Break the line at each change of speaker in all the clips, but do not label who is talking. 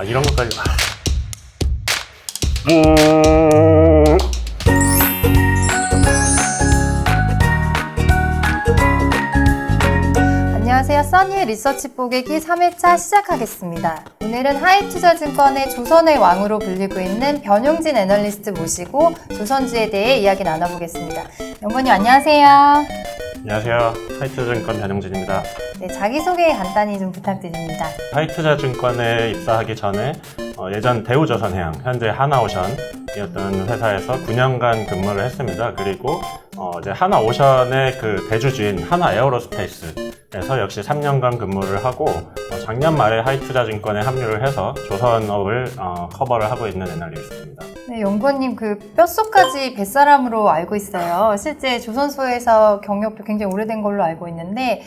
이런 것까지.
안녕하세요. 써니의 리서치 뽀개기 3회차 시작하겠습니다. 오늘은 하이투자증권의 조선의 왕으로 불리고 있는 변용진 애널리스트 모시고 조선주에 대해 이야기 나눠보겠습니다. 연구원님 안녕하세요.
안녕하세요. 하이투자증권 변용진입니다.
네, 자기소개 간단히 좀 부탁드립니다.
하이투자증권에 입사하기 전에 예전 대우조선해양, 현재 하나오션이었던 회사에서 9년간 근무를 했습니다. 그리고 이제 하나오션의 그 대주주인 하나에어로스페이스에서 역시 3년간 근무를 하고 작년 말에 하이투자증권에 합류를 해서 조선업을 커버를 하고 있는 애널리스트입니다.
네, 연구원님 그 뼛속까지 뱃사람으로 알고 있어요. 실제 조선소에서 경력도 굉장히 오래된 걸로 알고 있는데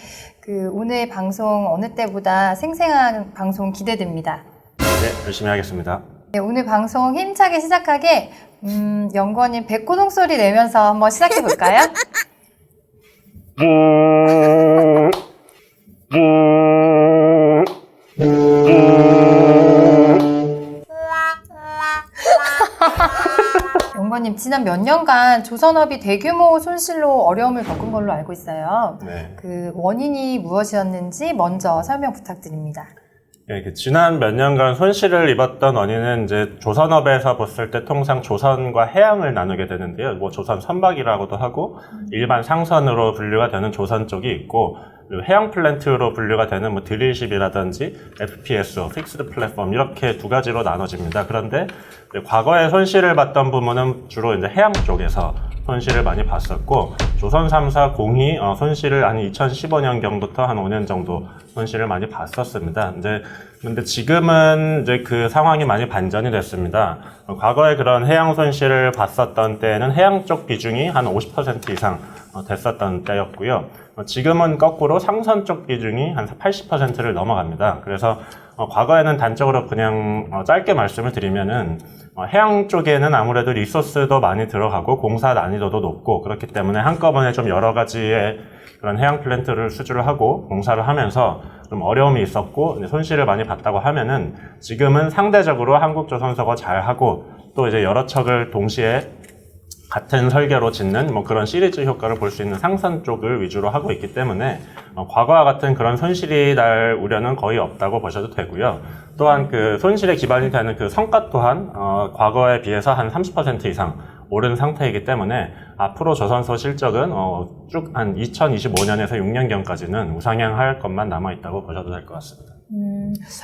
오늘 방송 어느 때보다 생생한 방송 기대됩니다.
네, 열심히 하겠습니다.
네, 오늘 방송 힘차게 시작하게 연구원님 백고동 소리 내면서 한번 시작해 볼까요? 연구원님 지난 몇 년간 조선업이 대규모 손실로 어려움을 겪은 걸로 알고 있어요.
네.
그 원인이 무엇이었는지 먼저 설명 부탁드립니다.
네, 지난 몇 년간 손실을 입었던 원인은 이제 조선업에서 봤을 때 통상 조선과 해양을 나누게 되는데요. 뭐 조선 선박이라고도 하고 일반 상선으로 분류가 되는 조선 쪽이 있고, 그리고 해양 플랜트로 분류가 되는 뭐 드릴십이라든지 FPSO, 픽스드 플랫폼 이렇게 두 가지로 나눠집니다. 그런데 과거에 손실을 봤던 부분은 주로 이제 해양 쪽에서 손실을 많이 봤었고, 조선 3사 공이 손실을 한 2015년경부터 한 5년 정도 손실을 많이 봤었습니다. 근데 지금은 이제 그 상황이 많이 반전이 됐습니다. 과거에 그런 해양 손실을 봤었던 때는 해양 쪽 비중이 한 50% 이상 됐었던 때였고요. 지금은 거꾸로 상선 쪽 비중이 한 80%를 넘어갑니다. 그래서 과거에는 단적으로 그냥 짧게 말씀을 드리면은 해양 쪽에는 아무래도 리소스도 많이 들어가고 공사 난이도도 높고, 그렇기 때문에 한꺼번에 좀 여러 가지의 그런 해양 플랜트를 수주를 하고 공사를 하면서 좀 어려움이 있었고 손실을 많이 봤다고 하면은, 지금은 상대적으로 한국조선소가 잘하고 또 이제 여러 척을 동시에 같은 설계로 짓는 뭐 그런 시리즈 효과를 볼 수 있는 상선 쪽을 위주로 하고 있기 때문에 과거와 같은 그런 손실이 날 우려는 거의 없다고 보셔도 되고요. 또한 그 손실에 기반이 되는 그 성과 또한 과거에 비해서 한 30% 이상 오른 상태이기 때문에 앞으로 조선소 실적은 쭉 한 2025년에서 6년경까지는 우상향할 것만 남아있다고 보셔도 될 것 같습니다.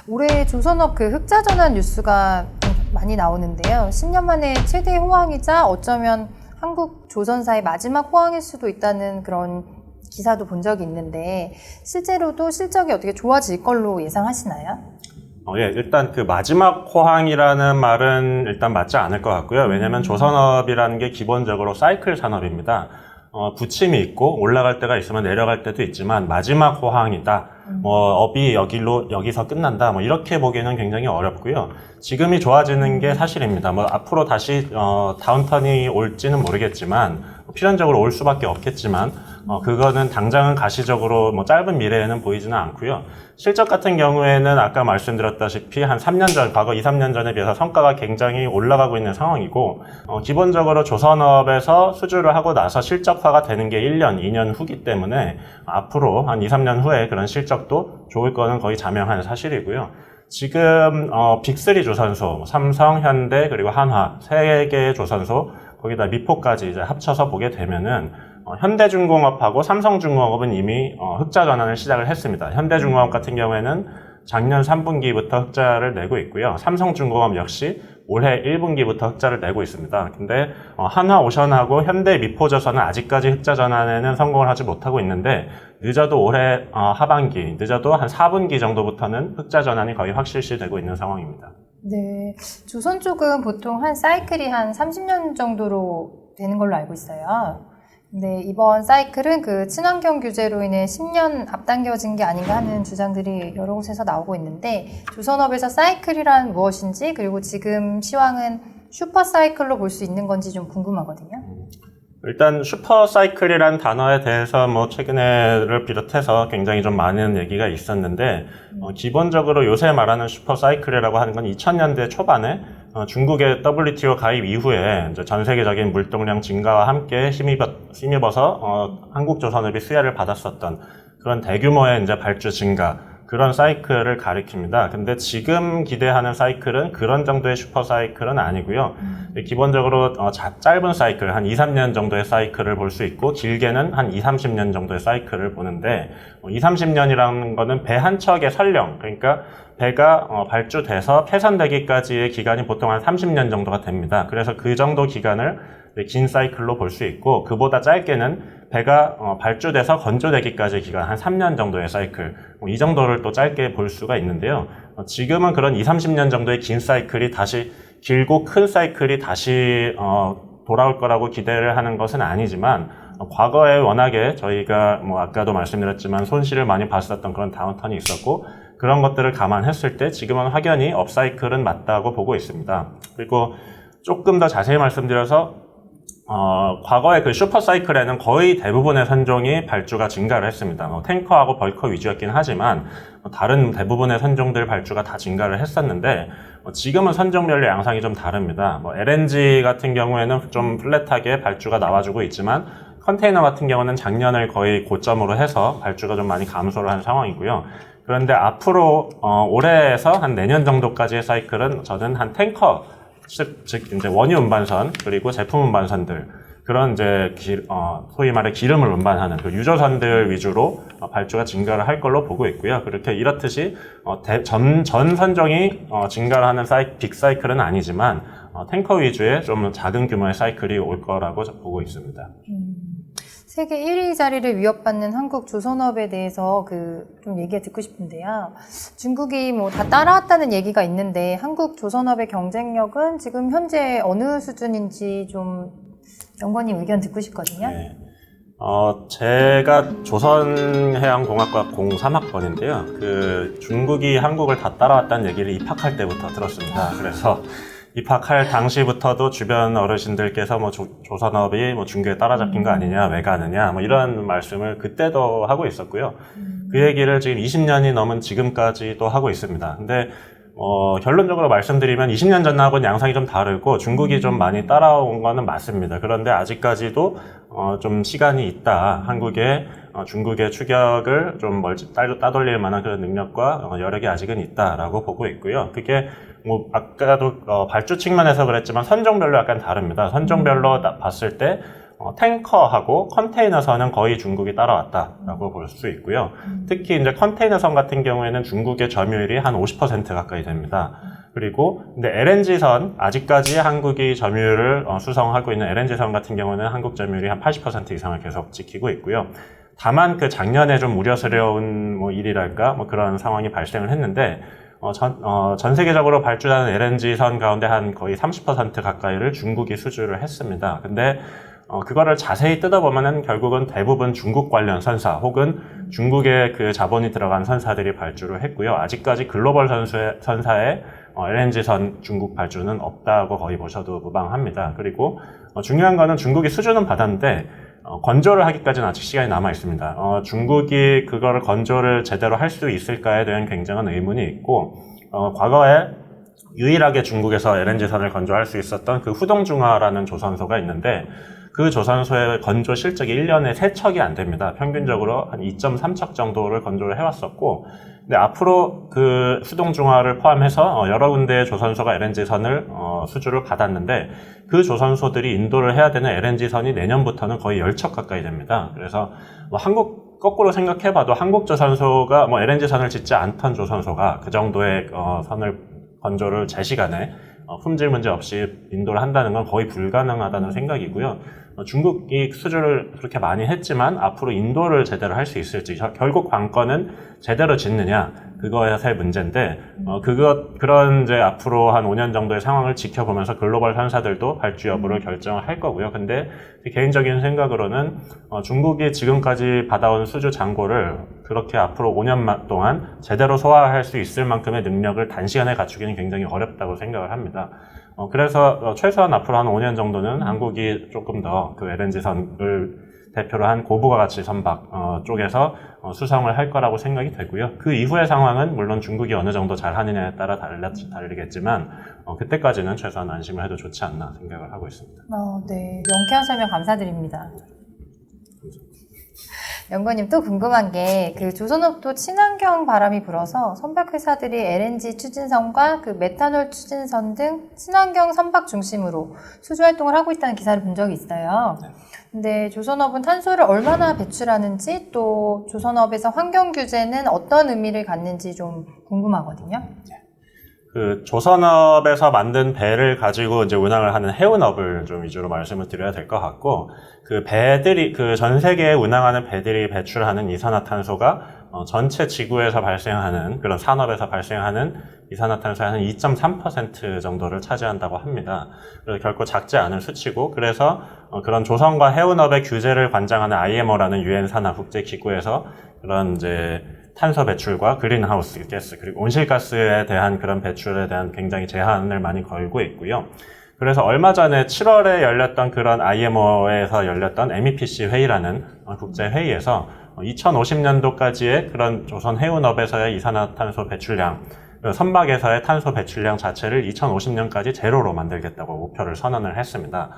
올해 조선업 그 흑자 전환 뉴스가 많이 나오는데요. 10년 만에 최대 호황이자 어쩌면 한국 조선사의 마지막 호황일 수도 있다는 그런 기사도 본 적이 있는데, 실제로도 실적이 어떻게 좋아질 걸로 예상하시나요?
예, 일단 그 마지막 호황이라는 말은 일단 맞지 않을 것 같고요. 왜냐면 조선업이라는 게 기본적으로 사이클 산업입니다. 부침이 있고 올라갈 때가 있으면 내려갈 때도 있지만 마지막 호황이다. 업이 여기서 끝난다. 이렇게 보기에는 굉장히 어렵고요. 지금이 좋아지는 게 사실입니다. 앞으로 다시 다운턴이 올지는 모르겠지만 필연적으로 올 수밖에 없겠지만 그거는 당장은 가시적으로 짧은 미래에는 보이지는 않고요. 실적 같은 경우에는 아까 말씀드렸다시피 한 3년 전, 과거 2, 3년 전에 비해서 성과가 굉장히 올라가고 있는 상황이고, 기본적으로 조선업에서 수주를 하고 나서 실적화가 되는 게 1년, 2년 후기 때문에 앞으로 한 2, 3년 후에 그런 실적도 좋을 거는 거의 자명한 사실이고요. 지금 빅3 조선소, 삼성, 현대, 그리고 한화 세 개의 조선소, 거기다 미포까지 이제 합쳐서 보게 되면은 현대중공업하고 삼성중공업은 이미 흑자 전환을 시작을 했습니다. 현대중공업 같은 경우에는 작년 3분기부터 흑자를 내고 있고요. 삼성중공업 역시 올해 1분기부터 흑자를 내고 있습니다. 근데 한화오션하고 현대미포조선은 아직까지 흑자 전환에는 성공을 하지 못하고 있는데, 늦어도 올해 하반기, 늦어도 한 4분기 정도부터는 흑자 전환이 거의 확실시되고 있는 상황입니다.
네, 조선 쪽은 보통 한 사이클이 한 30년 정도로 되는 걸로 알고 있어요. 근데 이번 사이클은 그 친환경 규제로 인해 10년 앞당겨진 게 아닌가 하는 주장들이 여러 곳에서 나오고 있는데, 조선업에서 사이클이란 무엇인지, 그리고 지금 시황은 슈퍼 사이클로 볼 수 있는 건지 좀 궁금하거든요.
일단 슈퍼사이클이란 단어에 대해서 뭐 최근에를 비롯해서 굉장히 좀 많은 얘기가 있었는데 기본적으로 요새 말하는 슈퍼사이클이라고 하는 건 2000년대 초반에 중국의 WTO 가입 이후에 이제 전 세계적인 물동량 증가와 함께 힘입어서 한국조선업이 수혜를 받았었던 그런 대규모의 이제 발주 증가, 그런 사이클을 가리킵니다. 근데 지금 기대하는 사이클은 그런 정도의 슈퍼 사이클은 아니고요. 기본적으로 짧은 사이클, 한 2, 3년 정도의 사이클을 볼 수 있고, 길게는 한 2, 30년 정도의 사이클을 보는데, 2, 30년이라는 거는 배 한 척의 선령, 그러니까 배가 발주돼서 폐선되기까지의 기간이 보통 한 30년 정도가 됩니다. 그래서 그 정도 기간을 긴 사이클로 볼 수 있고, 그보다 짧게는 배가 발주돼서 건조되기까지의 기간 한 3년 정도의 사이클, 이 정도를 또 짧게 볼 수가 있는데요. 지금은 그런 2, 30년 정도의 긴 사이클이 다시 길고 큰 사이클이 다시 돌아올 거라고 기대를 하는 것은 아니지만, 과거에 워낙에 저희가 뭐 아까도 말씀드렸지만 손실을 많이 봤었던 그런 다운턴이 있었고, 그런 것들을 감안했을 때 지금은 확연히 업사이클은 맞다고 보고 있습니다. 그리고 조금 더 자세히 말씀드려서 과거의 그 슈퍼사이클에는 거의 대부분의 선종이 발주가 증가를 했습니다. 탱커하고 벌커 위주였긴 하지만 다른 대부분의 선종들 발주가 다 증가를 했었는데 지금은 선종별로 양상이 좀 다릅니다. LNG 같은 경우에는 좀 플랫하게 발주가 나와주고 있지만 컨테이너 같은 경우는 작년을 거의 고점으로 해서 발주가 좀 많이 감소를 한 상황이고요. 그런데 앞으로 올해에서 한 내년 정도까지의 사이클은 저는 한 탱커, 즉 이제 원유 운반선 그리고 제품 운반선들, 그런 이제 소위 말해 기름을 운반하는 그 유조선들 위주로 발주가 증가를 할 걸로 보고 있고요. 그렇게 이렇듯이 전 선종이 증가를 하는 빅 사이클은 아니지만 탱커 위주의 좀 작은 규모의 사이클이 올 거라고 보고 있습니다.
세계 1위 자리를 위협받는 한국 조선업에 대해서 좀 얘기 듣고 싶은데요. 중국이 뭐 다 따라왔다는 얘기가 있는데 한국 조선업의 경쟁력은 지금 현재 어느 수준인지 좀 연구원님 의견 듣고 싶거든요.
네. 제가 조선해양공학과 03학번인데요. 중국이 한국을 다 따라왔다는 얘기를 입학할 때부터 들었습니다. 그래서 입학할 당시부터도 주변 어르신들께서 뭐 조선업이 뭐 중국에 따라잡힌 거 아니냐, 왜 가느냐, 뭐 이런 말씀을 그때도 하고 있었고요. 그 얘기를 지금 20년이 넘은 지금까지도 하고 있습니다. 근데 결론적으로 말씀드리면 20년 전하고는 양상이 좀 다르고 중국이 좀 많이 따라온 거는 맞습니다. 그런데 아직까지도 좀 시간이 있다. 한국의 중국의 추격을 좀 따돌릴 만한 그런 능력과 여력이 아직은 있다라고 보고 있고요. 그게 뭐 아까도 발주 측면에서 그랬지만 선종별로 약간 다릅니다. 선종별로 봤을 때 탱커하고 컨테이너선은 거의 중국이 따라왔다라고 볼 수 있고요. 특히 이제 컨테이너선 같은 경우에는 중국의 점유율이 한 50% 가까이 됩니다. 그리고 근데 LNG선, 아직까지 한국이 점유율을 수성하고 있는 LNG선 같은 경우는 한국 점유율이 한 80% 이상을 계속 지키고 있고요. 다만 그 작년에 좀 우려스러운 뭐 일이랄까 뭐 그런 상황이 발생을 했는데 전 세계적으로 발주하는 LNG선 가운데 한 거의 30% 가까이를 중국이 수주를 했습니다. 근데 그거를 자세히 뜯어보면은 결국은 대부분 중국 관련 선사 혹은 중국의 그 자본이 들어간 선사들이 발주를 했고요. 아직까지 글로벌 선사에 LNG선 중국 발주는 없다고 거의 보셔도 무방합니다. 그리고 중요한 거는 중국이 수주는 받았는데 건조를 하기까지는 아직 시간이 남아 있습니다. 중국이 그거를 건조를 제대로 할 수 있을까에 대한 굉장한 의문이 있고, 과거에 유일하게 중국에서 LNG선을 건조할 수 있었던 그 후동중화라는 조선소가 있는데, 그 조선소의 건조 실적이 1년에 3척이 안 됩니다. 평균적으로 한 2.3척 정도를 건조를 해왔었고, 근데 앞으로 그 수동중화를 포함해서 여러 군데의 조선소가 LNG선을 수주를 받았는데, 그 조선소들이 인도를 해야 되는 LNG선이 내년부터는 거의 10척 가까이 됩니다. 그래서 거꾸로 생각해봐도 한국 조선소가 LNG선을 짓지 않던 조선소가 그 정도의 선을 건조를 제 시간에 품질 문제 없이 인도를 한다는 건 거의 불가능하다는 생각이고요. 중국이 수주를 그렇게 많이 했지만 앞으로 인도를 제대로 할 수 있을지, 결국 관건은 제대로 짓느냐, 그거에서의 문제인데, 그런 이제 앞으로 한 5년 정도의 상황을 지켜보면서 글로벌 선사들도 발주 여부를 결정을 할 거고요. 근데 개인적인 생각으로는 중국이 지금까지 받아온 수주 잔고를 그렇게 앞으로 5년 동안 제대로 소화할 수 있을 만큼의 능력을 단시간에 갖추기는 굉장히 어렵다고 생각을 합니다. 그래서 최소한 앞으로 한 5년 정도는 한국이 조금 더 그 LNG선을 대표로 한 고부가 가치 선박 쪽에서 수성을 할 거라고 생각이 되고요. 그 이후의 상황은 물론 중국이 어느 정도 잘 하느냐에 따라 다르겠지만 그때까지는 최소한 안심을 해도 좋지 않나 생각을 하고 있습니다.
네. 명쾌한 설명 감사드립니다. 연구원님 또 궁금한 게 그 조선업도 친환경 바람이 불어서 선박 회사들이 LNG 추진선과 그 메탄올 추진선 등 친환경 선박 중심으로 수주 활동을 하고 있다는 기사를 본 적이 있어요. 근데 조선업은 탄소를 얼마나 배출하는지 또 조선업에서 환경 규제는 어떤 의미를 갖는지 좀 궁금하거든요.
그 조선업에서 만든 배를 가지고 이제 운항을 하는 해운업을 좀 위주로 말씀을 드려야 될 것 같고, 그 배들이 그 전 세계에 운항하는 배들이 배출하는 이산화탄소가 전체 지구에서 발생하는 그런 산업에서 발생하는 이산화탄소의 한 2.3% 정도를 차지한다고 합니다. 그래서 결코 작지 않은 수치고, 그래서 그런 조선과 해운업의 규제를 관장하는 IMO라는 유엔 산하 국제 기구에서 그런 이제 탄소 배출과 그린하우스 가스 그리고 온실가스에 대한 그런 배출에 대한 굉장히 제한을 많이 걸고 있고요. 그래서 얼마 전에 7월에 열렸던 그런 IMO에서 열렸던 MEPC 회의라는 국제 회의에서 2050년도까지의 그런 조선 해운업에서의 이산화탄소 배출량, 선박에서의 탄소 배출량 자체를 2050년까지 제로로 만들겠다고 목표를 선언을 했습니다.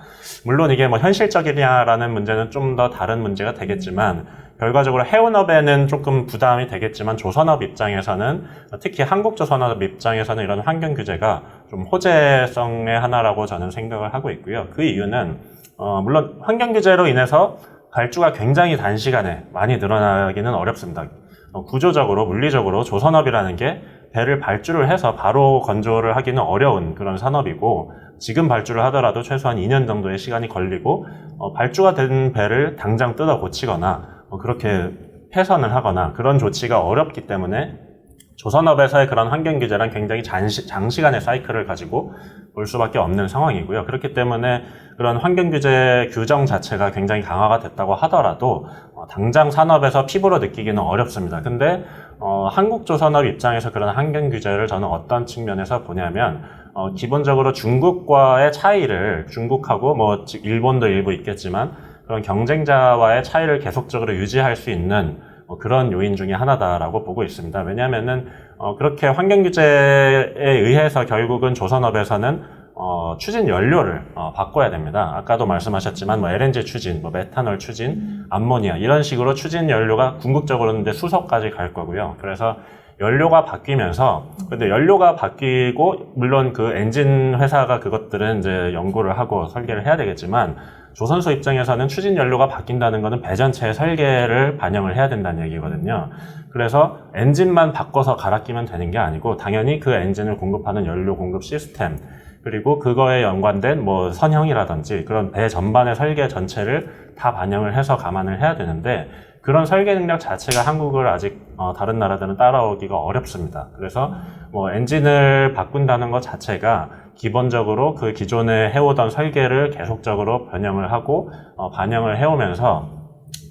물론 이게 뭐 현실적이냐라는 문제는 좀 더 다른 문제가 되겠지만, 결과적으로 해운업에는 조금 부담이 되겠지만 조선업 입장에서는, 특히 한국조선업 입장에서는 이런 환경 규제가 좀 호재성의 하나라고 저는 생각을 하고 있고요. 그 이유는 물론 환경 규제로 인해서 발주가 굉장히 단시간에 많이 늘어나기는 어렵습니다. 구조적으로 물리적으로 조선업이라는 게 배를 발주를 해서 바로 건조를 하기는 어려운 그런 산업이고, 지금 발주를 하더라도 최소한 2년 정도의 시간이 걸리고, 발주가 된 배를 당장 뜯어 고치거나 그렇게 폐선을 하거나 그런 조치가 어렵기 때문에 조선업에서의 그런 환경 규제란 굉장히 장시간의 사이클을 가지고 볼 수밖에 없는 상황이고요. 그렇기 때문에 그런 환경 규제 규정 자체가 굉장히 강화가 됐다고 하더라도 당장 산업에서 피부로 느끼기는 어렵습니다. 근데 한국조선업 입장에서 그런 환경 규제를 저는 어떤 측면에서 보냐면, 기본적으로 중국과의 차이를, 중국하고 뭐 일본도 일부 있겠지만 그런 경쟁자와의 차이를 계속적으로 유지할 수 있는 그런 요인 중에 하나다라고 보고 있습니다. 왜냐하면은 그렇게 환경 규제에 의해서 결국은 조선업에서는 추진 연료를 바꿔야 됩니다. 아까도 말씀하셨지만 뭐 LNG 추진, 뭐 메탄올 추진, 암모니아 이런 식으로 추진 연료가 궁극적으로는 이제 수소까지 갈 거고요. 그래서 연료가 바뀌면서, 근데 연료가 바뀌고 물론 그 엔진 회사가 그것들은 이제 연구를 하고 설계를 해야 되겠지만, 조선소 입장에서는 추진 연료가 바뀐다는 것은 배 전체의 설계를 반영을 해야 된다는 얘기거든요. 그래서 엔진만 바꿔서 갈아 끼면 되는 게 아니고, 당연히 그 엔진을 공급하는 연료 공급 시스템, 그리고 그거에 연관된 뭐 선형이라든지 그런 배 전반의 설계 전체를 다 반영을 해서 감안을 해야 되는데, 그런 설계 능력 자체가 한국을 아직 다른 나라들은 따라오기가 어렵습니다. 그래서 뭐 엔진을 바꾼다는 것 자체가 기본적으로 그 기존에 해오던 설계를 계속적으로 변형을 하고 반영을 해오면서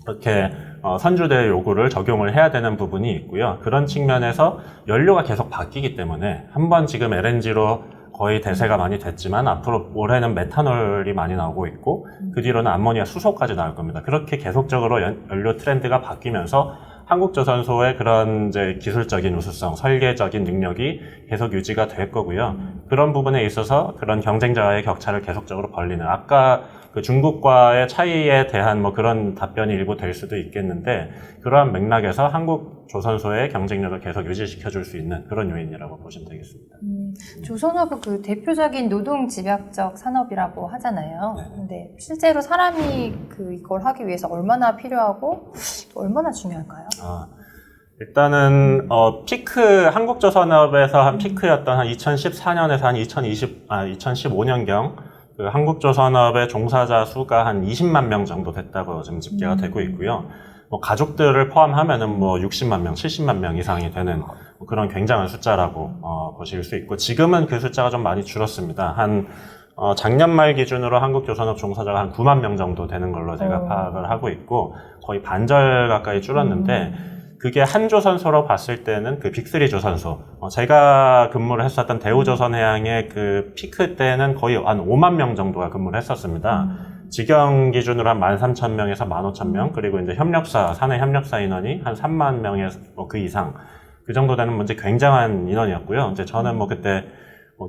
그렇게 선주대의 요구를 적용을 해야 되는 부분이 있고요. 그런 측면에서 연료가 계속 바뀌기 때문에, 한번 지금 LNG로 거의 대세가 많이 됐지만 앞으로 올해는 메탄올이 많이 나오고 있고, 그 뒤로는 암모니아 수소까지 나올 겁니다. 그렇게 계속적으로 연료 트렌드가 바뀌면서 한국조선소의 그런 이제 기술적인 우수성, 설계적인 능력이 계속 유지가 될 거고요. 그런 부분에 있어서 그런 경쟁자와의 격차를 계속적으로 벌리는, 아까 그 중국과의 차이에 대한 뭐 그런 답변이 일부 될 수도 있겠는데, 그러한 맥락에서 한국 조선소의 경쟁력을 계속 유지시켜 줄 수 있는 그런 요인이라고 보시면 되겠습니다.
조선업은 그 대표적인 노동 집약적 산업이라고 하잖아요.
네.
근데 실제로 사람이 이걸 하기 위해서 얼마나 필요하고 얼마나 중요할까요?
일단은 한국조선업에서 한 피크였던 한 2014년에서 한 2015년경 그 한국조선업의 종사자 수가 한 20만 명 정도 됐다고 지금 집계가 되고 있고요. 뭐 가족들을 포함하면은 뭐 60만 명, 70만 명 이상이 되는 그런 굉장한 숫자라고 보실 수 있고, 지금은 그 숫자가 좀 많이 줄었습니다. 작년 말 기준으로 한국조선업 종사자가 한 9만 명 정도 되는 걸로 제가 파악을 하고 있고, 거의 반절 가까이 줄었는데, 그게 한 조선소로 봤을 때는 그 빅3 조선소, 제가 근무를 했었던 대우조선해양의 그 피크 때는 거의 한 5만 명 정도가 근무를 했었습니다. 직영 기준으로 한 13,000명에서 15,000명, 그리고 이제 협력사, 사내 협력사 인원이 한 3만 명에서 그 이상, 그 정도 되는 이제 굉장한 인원이었고요. 이제 저는 그때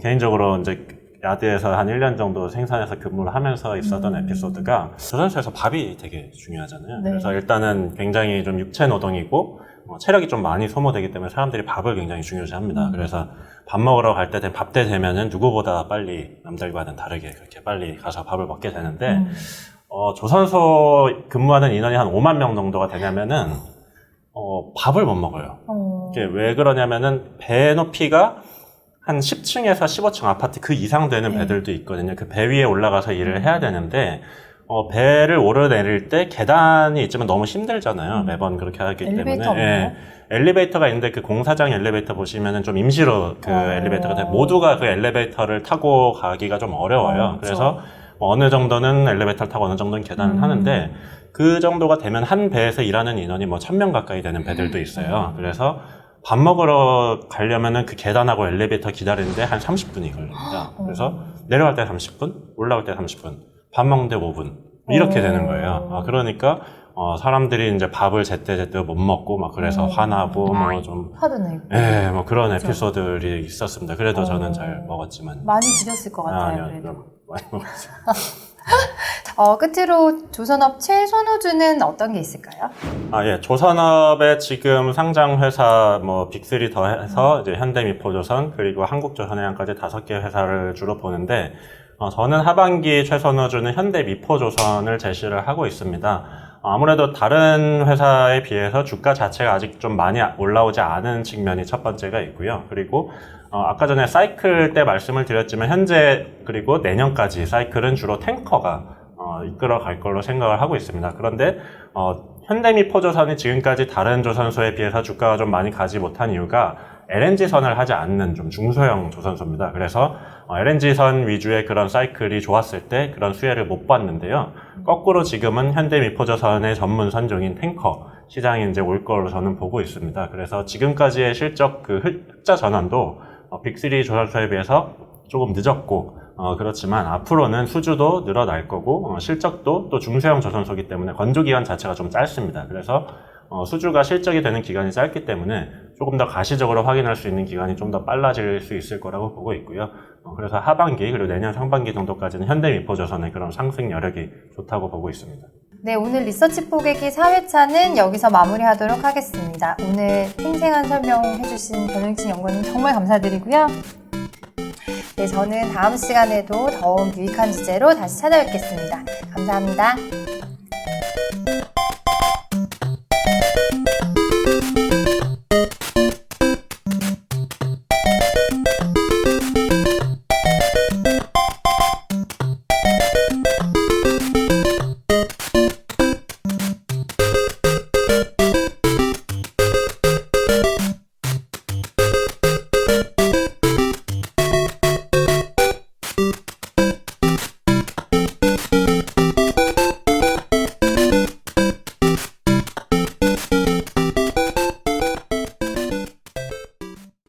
개인적으로 이제 야드에서 한 1년 정도 생산해서 근무를 하면서 있었던 에피소드가, 조선소에서 밥이 되게 중요하잖아요.
네.
그래서 일단은 굉장히 좀 육체 노동이고 체력이 좀 많이 소모되기 때문에 사람들이 밥을 굉장히 중요시합니다. 그래서 밥 먹으러 갈 때, 밥 때 되면은 누구보다 빨리 남들과는 다르게 그렇게 빨리 가서 밥을 먹게 되는데, 조선소 근무하는 인원이 한 5만 명 정도가 되냐면은 밥을 못 먹어요. 이게 왜 그러냐면은 배 높이가 한 10층에서 15층 아파트 그 이상 되는 배들도 있거든요. 그 배 위에 올라가서 일을 해야 되는데, 배를 오르내릴 때 계단이 있지만 너무 힘들잖아요. 매번 그렇게 하기
엘리베이터
때문에.
없나요?
예. 엘리베이터가 있는데 그 공사장 엘리베이터 보시면은 좀 임시로 그 엘리베이터가 돼, 모두가 그 엘리베이터를 타고 가기가 좀 어려워요. 그래서 어느 정도는 엘리베이터를 타고 어느 정도는 계단을 타는데, 그 정도가 되면 한 배에서 일하는 인원이 1,000명 가까이 되는 배들도 있어요. 그래서 밥 먹으러 가려면은 그 계단하고 엘리베이터 기다리는데 한 30분이 걸립니다. 그래서 내려갈 때 30분, 올라올 때 30분, 밥 먹는데 5분. 이렇게 되는 거예요. 그러니까, 사람들이 이제 밥을 제때 못 먹고 막 그래서 화나고
화도 내고.
예, 그런 에피소드들이 있었습니다. 그래도 저는 잘 먹었지만.
많이 드셨을 것 같아요.
아니요,
그래도.
좀 많이 먹었죠.
끝으로 조선업 최선호주는 어떤 게 있을까요?
예. 조선업의 지금 상장 회사, 빅3 더 해서, 이제 현대미포조선, 그리고 한국조선해양까지 5개 회사를 주로 보는데, 저는 하반기 최선호주는 현대미포조선을 제시를 하고 있습니다. 아무래도 다른 회사에 비해서 주가 자체가 아직 좀 많이 올라오지 않은 측면이 첫 번째가 있고요. 그리고 아까 전에 사이클 때 말씀을 드렸지만 현재 그리고 내년까지 사이클은 주로 탱커가 이끌어 갈 걸로 생각을 하고 있습니다. 그런데 현대미포조선이 지금까지 다른 조선소에 비해서 주가가 좀 많이 가지 못한 이유가 LNG선을 하지 않는 좀 중소형 조선소입니다. 그래서 LNG선 위주의 그런 사이클이 좋았을 때 그런 수혜를 못 봤는데요. 거꾸로 지금은 현대미포조선의 전문 선종인 탱커 시장이 이제 올 걸로 저는 보고 있습니다. 그래서 지금까지의 실적 그 흑자 전환도 빅3 조선소에 비해서 조금 늦었고, 그렇지만 앞으로는 수주도 늘어날 거고, 실적도 또 중소형 조선소이기 때문에 건조기간 자체가 좀 짧습니다. 그래서 수주가 실적이 되는 기간이 짧기 때문에 조금 더 가시적으로 확인할 수 있는 기간이 좀 더 빨라질 수 있을 거라고 보고 있고요. 그래서 하반기 그리고 내년 상반기 정도까지는 현대미포조선의 그런 상승 여력이 좋다고 보고 있습니다.
네, 오늘 리서치 뽀개기 4회차는 여기서 마무리하도록 하겠습니다. 오늘 생생한 설명해주신 변영진 연구원님 정말 감사드리고요. 네, 저는 다음 시간에도 더욱 유익한 주제로 다시 찾아뵙겠습니다. 감사합니다.